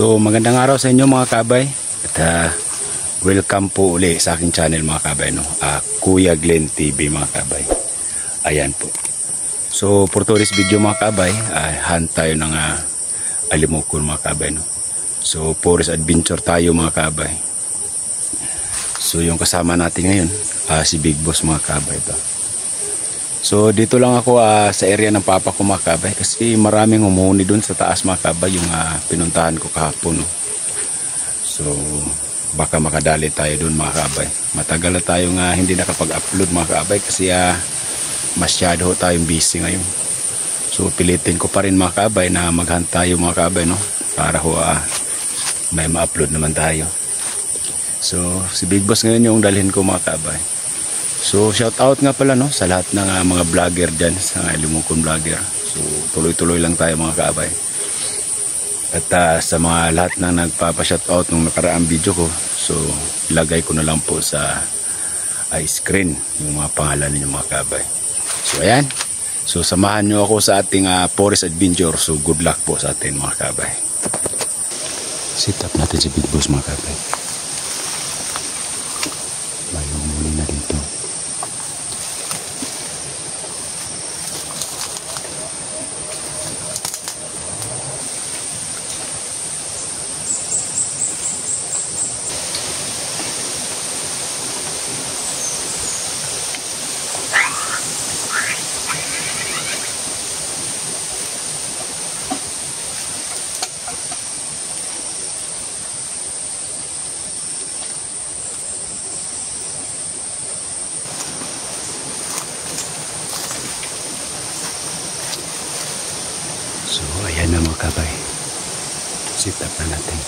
So magandang araw sa inyo mga kabay. At welcome po uli sa aking channel mga kabay, no? Kuya Glenn TV mga kabay. Ayan po. So for today's video mga kabay, hunt tayo ng alimokon mga kabay, no? So forest adventure tayo mga kabay. So yung kasama natin ngayon, si Big Boss mga kabay ito. So dito lang ako sa area ng papa ko mga kabay, kasi maraming humuhuni doon sa taas mga kabay, yung pinuntahan ko kahapon, no? So baka makadali tayo doon mga kabay. Matagal na tayo hindi nakapag-upload mga kabay, kasi masyado tayong busy ngayon. So pilitin ko pa rin mga kabay na mag-hunt tayo mga kabay, no? Para may ma-upload naman tayo. So si Big Boss ngayon yung dalhin ko mga kabay. So shout out nga pala, no, sa lahat ng mga vlogger dyan, sa Limokon vlogger. So tuloy-tuloy lang tayo mga kaabay. At sa mga lahat na nagpapa-shout out nung nakaraang video ko, so ilagay ko na lang po sa screen yung mga pangalan ninyo mga kaabay. So ayan. So samahan nyo ako sa ating forest adventure. So good luck po sa atin mga kaabay. Sit up natin si Big Boss mga kaabay. Mayroong muli na dito. So ayan na mga kabay, sit up na natin.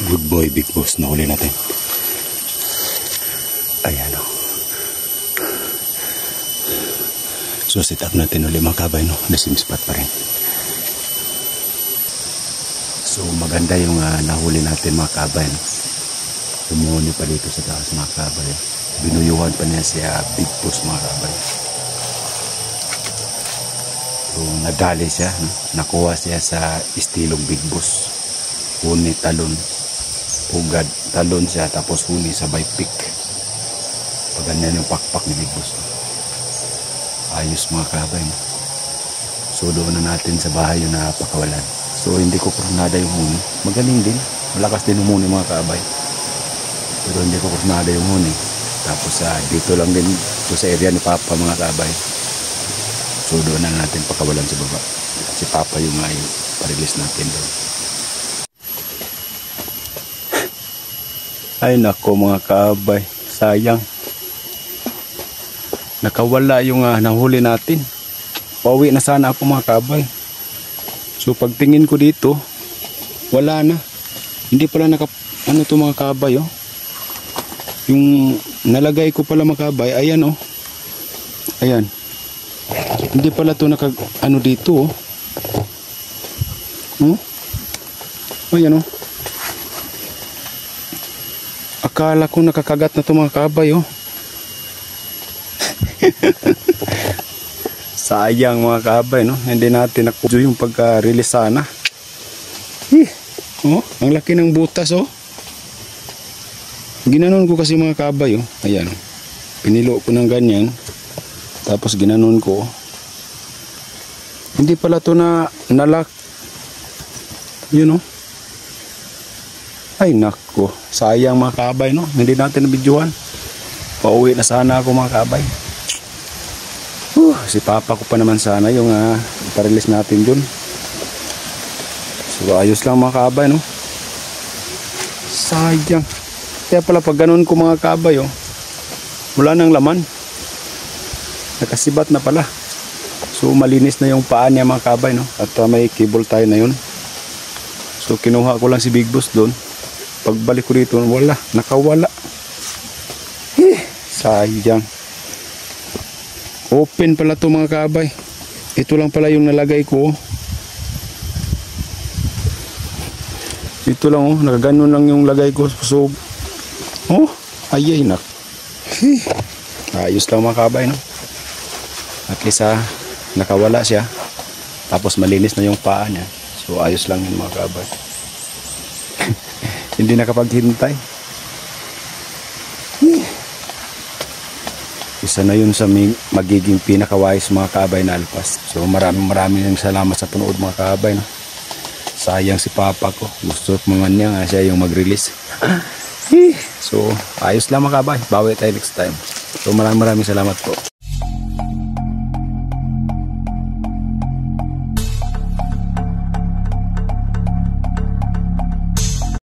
Good boy, big boss. Nahuli natin. Ayan o. So set up natin ulit mga kabay, no? The same spot pa rin. So maganda yung nahuli natin mga kabay, no? Tumuhuni pa dito sa taas mga kabay. Binuyuhan pa niya siya big boss mga kabay. So nadali siya, no? Nakuha siya sa istilong big boss. Huni, talon, pugad, talon siya, tapos huni sabay pick. Pag ganyan yung pakpak ni big boss. Ayos mga kabay, no? So doon na natin sa bahay yung napakawalan. So hindi ko kurunada yung huni. Magaling din, malakas din umuni mga kabay. Pero hindi ko kurunada yung huni. Tapos dito lang din ito sa area ni Papa mga kabay. So doon na natin pakawalan sa baba. Si Papa yung pa-release natin doon. Ay nako mga kabay, sayang. Nakawala yung nahuli natin. Pauwi na sana ako mga kabay. So pagtingin ko dito, wala na. Hindi pala ano to mga kabay, oh. Yung nalagay ko pala mga kabay, ayan oh. Ayan. Hindi pala to ano dito, oh. Ayan oh. Akala ko nakakagat na to mga kabay, oh. Sayang mga kabay, no? Hindi natin nakuha yung pagka-release sana. Oh, ang laki ng butas, oh. Ginanon ko kasi mga kabay, oh. Ayan. Pinilo ko ng ganyan. Tapos ginanon ko. Hindi pala to na nalak. Yun, oh. Ay, nako. Sayang mga kabay, no? Hindi natin nabidyohan. Pauwi na sana ako mga kabay. Si Papa ko pa naman sana yung iparelease natin dun. So ayos lang mga kabay, no? Sayang. Kaya pala pag ganun ko mga kabay, oh, wala nang laman. Nakasibat na pala. So malinis na yung paa niya mga kabay, no? At may cable tie na yun. So kinuha ko lang si Big Boss dun. Pagbalik ko dito, wala. Nakawala. Sayang. Open pala to mga kabay. Ito lang pala yung nalagay ko, oh. Ito lang, oh. Nakaganon lang yung lagay ko. So, oh, ayay nak. Ayos lang mga kabay, no? At least nakawala siya. Tapos malinis na yung paa niya. So ayos lang yun mga kabay. Hindi nakapaghintay. Isa na yun sa magiging pinakawais mga kabay na alpas. So maraming salamat sa panood mga kabay, no? Sayang si Papa ko. Gusto naman niya nga siya yung mag-release. So ayos lang mga kabay. Bawi tayo next time. So maraming salamat po.